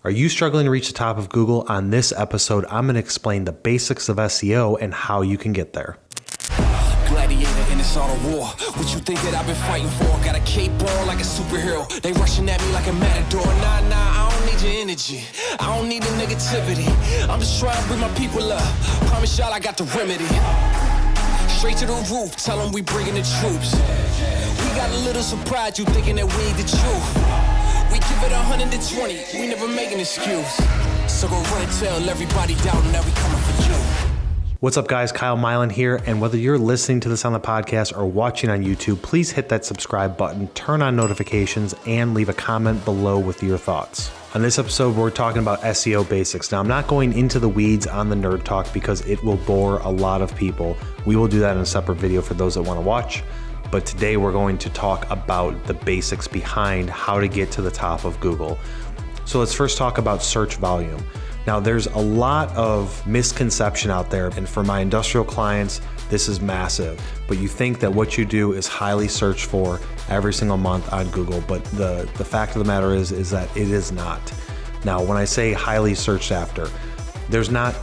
Are you struggling to reach the top of Google? On this episode, I'm going to explain the basics of SEO and how you can get there. Gladiator in this art of war. What you think that I've been fighting for? Got a cape on like a superhero. They rushing at me like a matador. Nah, I don't need your energy. I don't need the negativity. I'm just trying to bring my people up. Promise y'all I got the remedy. Straight to the roof, tell them we bringing the troops. We got a little surprise, you thinking that we ain't the truth. We give it 120, we never make an excuse. So go run and tell everybody down that we coming for you. What's up guys, Kyle Milan here, and whether you're listening to this on the podcast or watching on YouTube, please hit that subscribe button, turn on notifications, and leave a comment below with your thoughts. On this episode, we're talking about SEO basics. Now, I'm not going into the weeds on the nerd talk because it will bore a lot of people. We will do that in a separate video for those that want to watch. But today we're going to talk about the basics behind how to get to the top of Google. So let's first talk about search volume. Now, there's a lot of misconception out there, and for my industrial clients, this is massive. But you think that what you do is highly searched for every single month on Google, but the fact of the matter is that it is not. Now, when I say highly searched after, there's not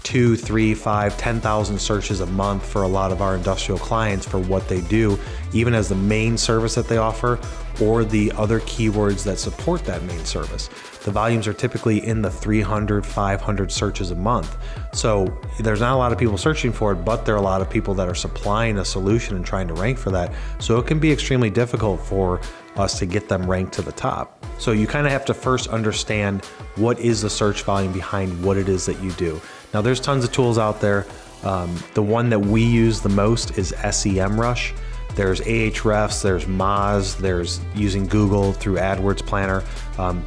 2, 3, 5, 10,000 searches a month for a lot of our industrial clients for what they do, even as the main service that they offer or the other keywords that support that main service. The volumes are typically in the 300, 500 searches a month. So there's not a lot of people searching for it, but there are a lot of people that are supplying a solution and trying to rank for that. So it can be extremely difficult for us to get them ranked to the top. So you kind of have to first understand what is the search volume behind what it is that you do. Now there's tons of tools out there. The one that we use the most is SEM Rush. There's Ahrefs, there's Moz, there's using Google through AdWords Planner.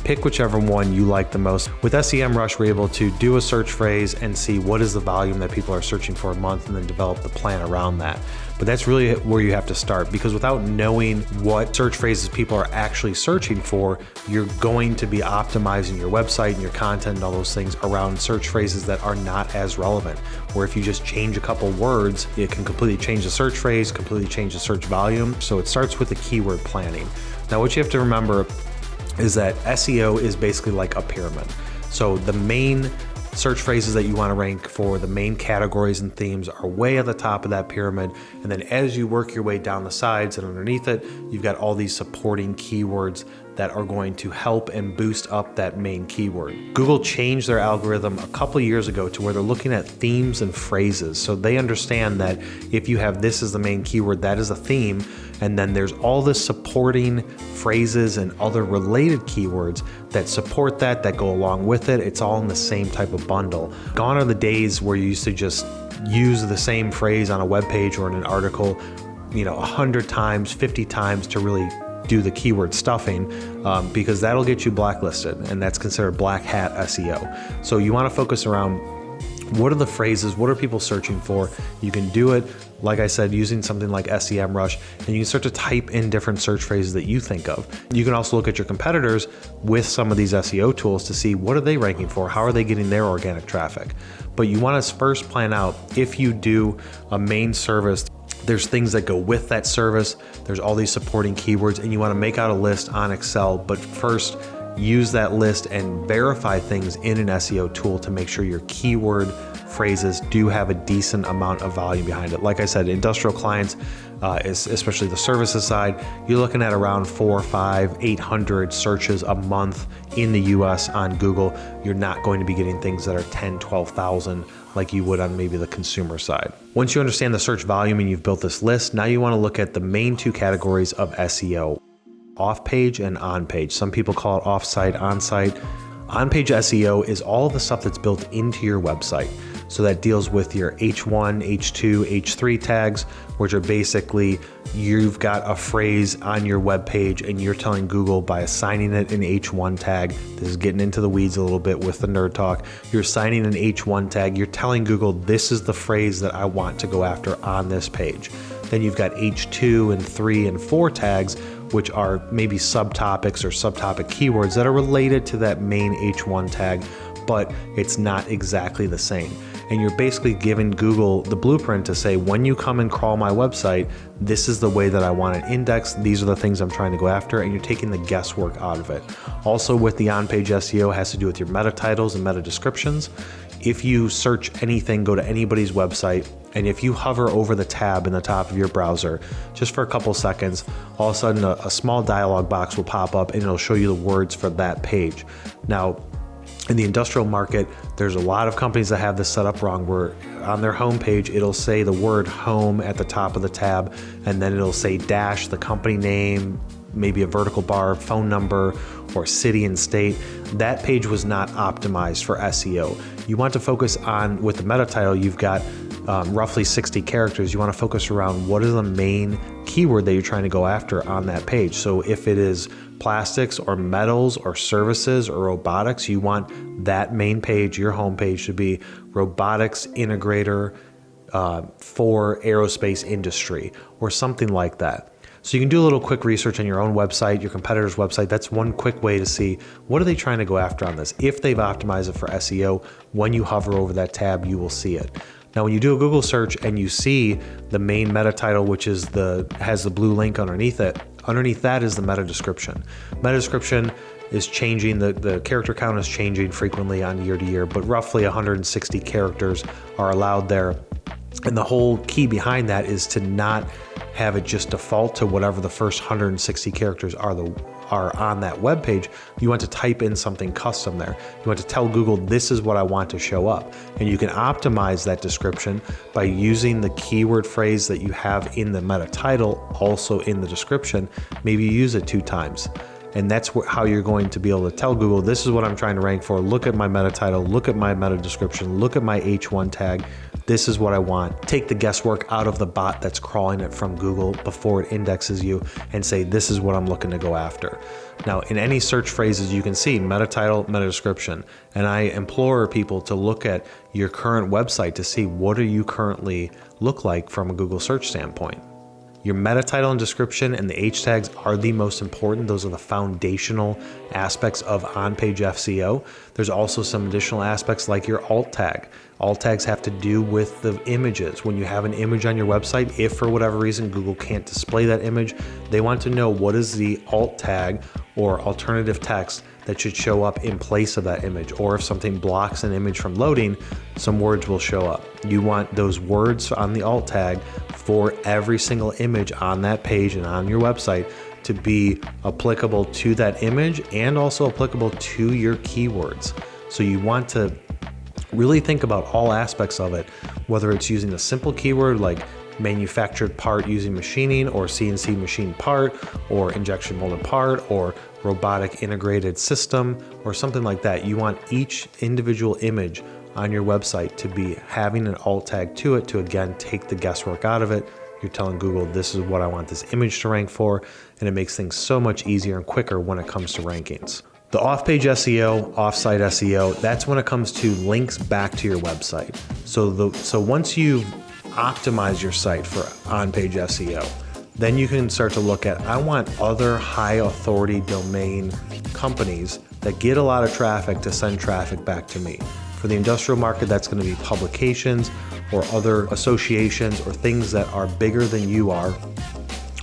Pick whichever one you like the most. With SEM Rush, we're able to do a search phrase and see what is the volume that people are searching for a month and then develop the plan around that. But that's really where you have to start, because without knowing what search phrases people are actually searching for, you're going to be optimizing your website and your content and all those things around search phrases that are not as relevant. Where if you just change a couple words, it can completely change the search phrase, completely change the search volume. So it starts with the keyword planning. Now, what you have to remember is that SEO is basically like a pyramid. So the main search phrases that you want to rank for, the main categories and themes, are way at the top of that pyramid. And then as you work your way down the sides and underneath it, you've got all these supporting keywords that are going to help and boost up that main keyword. Google changed their algorithm a couple of years ago to where they're looking at themes and phrases. So they understand that if you have this as the main keyword, that is a theme, and then there's all the supporting phrases and other related keywords that support that go along with it. It's all in the same type of bundle. Gone are the days where you used to just use the same phrase on a web page or in an article, 100 times, 50 times to really do the keyword stuffing, because that'll get you blacklisted, and that's considered black hat SEO. So you want to focus around what are the phrases, what are people searching for. You can do it, like I said, using something like SEM Rush, and you can start to type in different search phrases that you think of. You can also look at your competitors with some of these SEO tools to see what are they ranking for, how are they getting their organic traffic. But you want to first plan out, if you do a main service, there's things that go with that service, there's all these supporting keywords, and you want to make out a list on Excel, but first use that list and verify things in an SEO tool to make sure your keyword phrases do have a decent amount of volume behind it. Like I said, industrial clients, especially the services side, you're looking at around 400, 500, 800 searches a month in the US on Google. You're not going to be getting things that are 10, 12,000 like you would on maybe the consumer side. Once you understand the search volume and you've built this list, now you want to look at the main two categories of SEO: off-page and on-page. Some people call it off-site, on-site. On-page SEO is all the stuff that's built into your website. So that deals with your H1, H2, H3 tags, which are basically you've got a phrase on your web page and you're telling Google by assigning it an H1 tag. This is getting into the weeds a little bit with the nerd talk. You're assigning an H1 tag. You're telling Google, this is the phrase that I want to go after on this page. Then you've got H2 and 3 and 4 tags, which are maybe subtopics or subtopic keywords that are related to that main H1 tag, but it's not exactly the same. And you're basically giving Google the blueprint to say, when you come and crawl my website, this is the way that I want it indexed. These are the things I'm trying to go after, and you're taking the guesswork out of it. Also with the on-page SEO has to do with your meta titles and meta descriptions. If you search anything, go to anybody's website, and if you hover over the tab in the top of your browser just for a couple seconds, all of a sudden a small dialog box will pop up and it'll show you the words for that page. Now, in the industrial market, there's a lot of companies that have this set up wrong, where on their homepage, it'll say the word home at the top of the tab, and then it'll say dash, the company name, maybe a vertical bar, phone number, or city and state. That page was not optimized for SEO. You want to focus on, with the meta title, you've got roughly 60 characters. You want to focus around what is the main keyword that you're trying to go after on that page. So if it is plastics or metals or services or robotics, you want that main page, your home page, to be robotics integrator for aerospace industry or something like that. So you can do a little quick research on your own website, your competitor's website. That's one quick way to see what are they trying to go after on this. If they've optimized it for SEO, when you hover over that tab, you will see it. Now, when you do a Google search and you see the main meta title, which is has the blue link underneath it, underneath that is the meta description. Meta description is changing, the character count is changing frequently on year to year, but roughly 160 characters are allowed there. And the whole key behind that is to not have it just default to whatever the first 160 characters are on that web page. You want to type in something custom there. You want to tell Google, this is what I want to show up. And you can optimize that description by using the keyword phrase that you have in the meta title, also in the description. Maybe you use it 2 times. And that's how you're going to be able to tell Google, this is what I'm trying to rank for. Look at my meta title, look at my meta description, look at my H1 tag. This is what I want. Take the guesswork out of the bot that's crawling it from Google before it indexes you, and say, this is what I'm looking to go after. Now, in any search phrases, you can see meta title, meta description. And I implore people to look at your current website to see what do you currently look like from a Google search standpoint. Your meta title and description and the H tags are the most important. Those are the foundational aspects of on-page SEO. There's also some additional aspects like your alt tag. Alt tags have to do with the images. When you have an image on your website, if for whatever reason Google can't display that image, they want to know what is the alt tag or alternative text that should show up in place of that image. Or if something blocks an image from loading, some words will show up. You want those words on the alt tag for every single image on that page and on your website to be applicable to that image and also applicable to your keywords. So you want to really think about all aspects of it, whether it's using a simple keyword like manufactured part using machining, or CNC machine part, or injection molded part, or robotic integrated system, or something like that. You want each individual image on your website to be having an alt tag to it to, again, take the guesswork out of it. You're telling Google, this is what I want this image to rank for, and it makes things so much easier and quicker when it comes to rankings. The off-page SEO, off-site SEO, that's when it comes to links back to your website. So once you've optimized your site for on-page SEO, then you can start to look at, I want other high authority domain companies that get a lot of traffic to send traffic back to me. For the industrial market, that's going to be publications or other associations or things that are bigger than you are,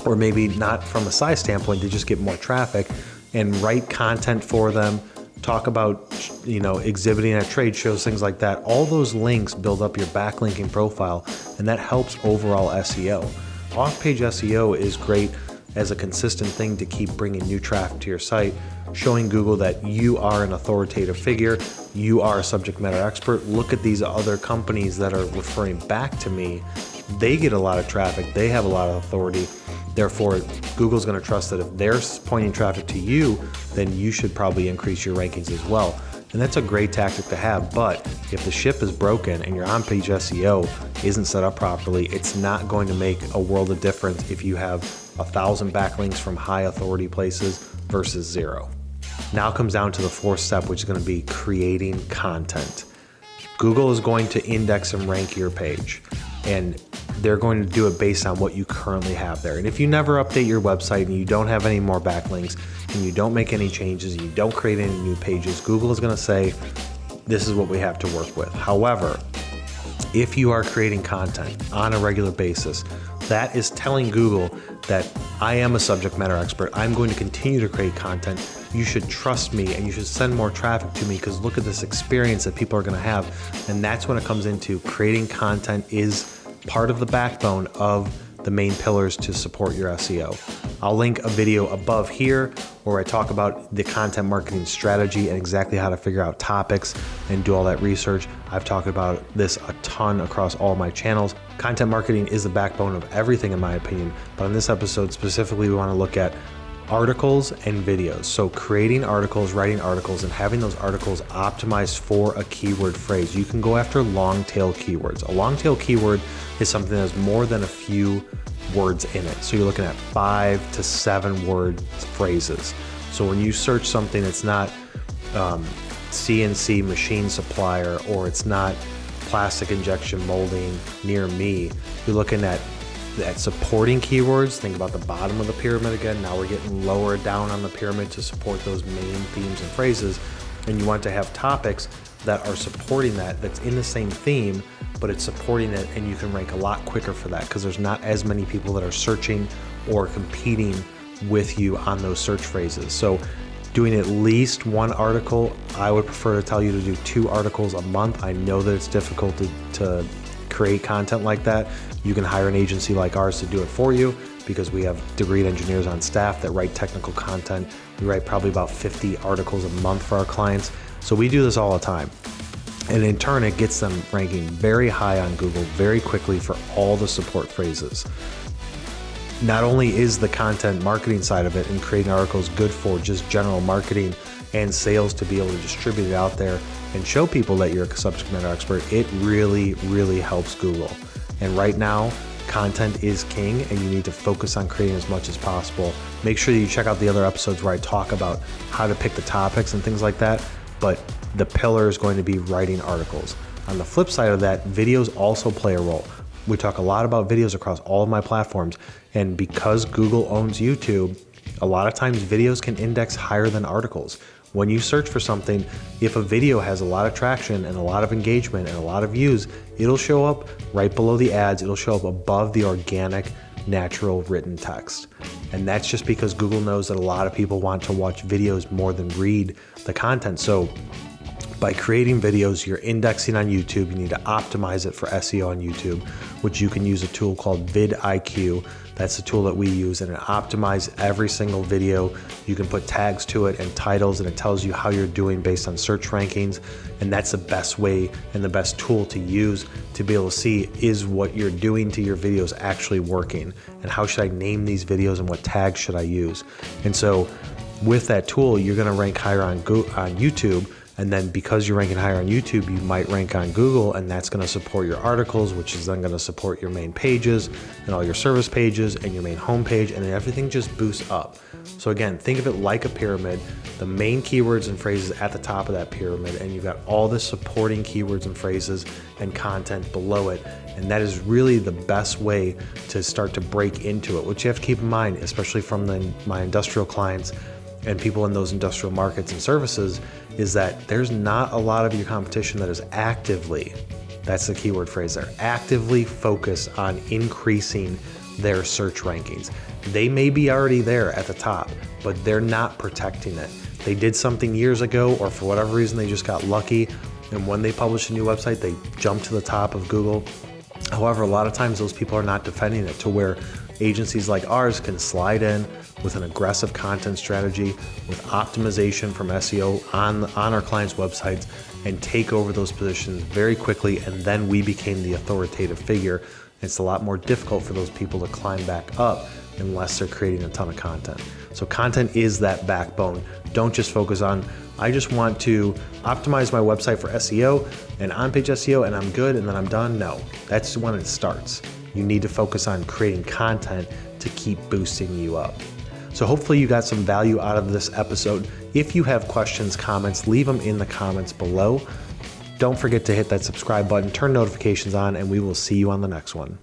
or maybe not from a size standpoint, they just get more traffic, and write content for them, talk about, exhibiting at trade shows, things like that. All those links build up your backlinking profile, and that helps overall SEO. Off-page SEO is great as a consistent thing to keep bringing new traffic to your site, showing Google that you are an authoritative figure, you are a subject matter expert. Look at these other companies that are referring back to me. They get a lot of traffic, they have a lot of authority. Therefore, Google's going to trust that if they're pointing traffic to you, then you should probably increase your rankings as well. And that's a great tactic to have. But if the ship is broken and your on-page SEO isn't set up properly, it's not going to make a world of difference if you have 1,000 backlinks from high authority places versus 0. Now comes down to the 4th step, which is going to be creating content. Google is going to index and rank your page, and they're going to do it based on what you currently have there. And if you never update your website and you don't have any more backlinks and you don't make any changes and you don't create any new pages, Google is going to say, this is what we have to work with. However, If you are creating content on a regular basis, that is telling Google that I am a subject matter expert. I'm going to continue to create content. You should trust me and you should send more traffic to me because look at this experience that people are going to have. And that's when it comes into creating content is part of the backbone of the main pillars to support your SEO. I'll link a video above here where I talk about the content marketing strategy and exactly how to figure out topics and do all that research. I've talked about this a ton across all my channels. Content marketing is the backbone of everything in my opinion, but in this episode specifically, we want to look at articles and videos. So creating articles, writing articles, and having those articles optimized for a keyword phrase. You can go after long tail keywords. A long tail keyword is something that has more than a few words in it. So you're looking at 5 to 7 word phrases. So when you search something that's not CNC machine supplier, or it's not plastic injection molding near me, you're looking at supporting keywords. Think about the bottom of the pyramid again. Now we're getting lower down on the pyramid to support those main themes and phrases. And you want to have topics that are supporting that's in the same theme, but it's supporting it, and you can rank a lot quicker for that because there's not as many people that are searching or competing with you on those search phrases. So doing at least one article, I would prefer to tell you to do 2 articles a month. I know that it's difficult to create content like that. You can hire an agency like ours to do it for you because we have degreed engineers on staff that write technical content. We write probably about 50 articles a month for our clients. So we do this all the time. And in turn, it gets them ranking very high on Google very quickly for all the support phrases. Not only is the content marketing side of it and creating articles good for just general marketing and sales to be able to distribute it out there and show people that you're a subject matter expert, it really, really helps Google. And right now, content is king and you need to focus on creating as much as possible. Make sure that you check out the other episodes where I talk about how to pick the topics and things like that, but the pillar is going to be writing articles. On the flip side of that, videos also play a role. We talk a lot about videos across all of my platforms, and because Google owns YouTube, a lot of times videos can index higher than articles. When you search for something, if a video has a lot of traction and a lot of engagement and a lot of views, it'll show up right below the ads. It'll show up above the organic, natural written text. And that's just because Google knows that a lot of people want to watch videos more than read the content. So by creating videos, you're indexing on YouTube. You need to optimize it for SEO on YouTube, which you can use a tool called vidIQ. That's the tool that we use, and it optimizes every single video. You can put tags to it and titles, and it tells you how you're doing based on search rankings. And that's the best way and the best tool to use to be able to see, is what you're doing to your videos actually working? And how should I name these videos and what tags should I use? And so with that tool, you're gonna rank higher on YouTube. And then because you're ranking higher on YouTube, you might rank on Google, and that's going to support your articles, which is then going to support your main pages and all your service pages and your main homepage, and then everything just boosts up. So again, think of it like a pyramid. The main keywords and phrases at the top of that pyramid, and you've got all the supporting keywords and phrases and content below it. And that is really the best way to start to break into it, which you have to keep in mind, especially from my industrial clients and people in those industrial markets and services, is that there's not a lot of your competition that is actively, that's the keyword phrase there, actively focused on increasing their search rankings. They may be already there at the top, but they're not protecting it. They did something years ago, or for whatever reason, they just got lucky, and when they publish a new website, they jump to the top of Google. However, a lot of times those people are not defending it to where agencies like ours can slide in with an aggressive content strategy, with optimization from SEO on our clients' websites, and take over those positions very quickly, and then we became the authoritative figure. It's a lot more difficult for those people to climb back up unless they're creating a ton of content. So content is that backbone. Don't just focus on, I just want to optimize my website for SEO and on-page SEO and I'm good and then I'm done. No, that's when it starts. You need to focus on creating content to keep boosting you up. So hopefully you got some value out of this episode. If you have questions, comments, leave them in the comments below. Don't forget to hit that subscribe button, turn notifications on, and we will see you on the next one.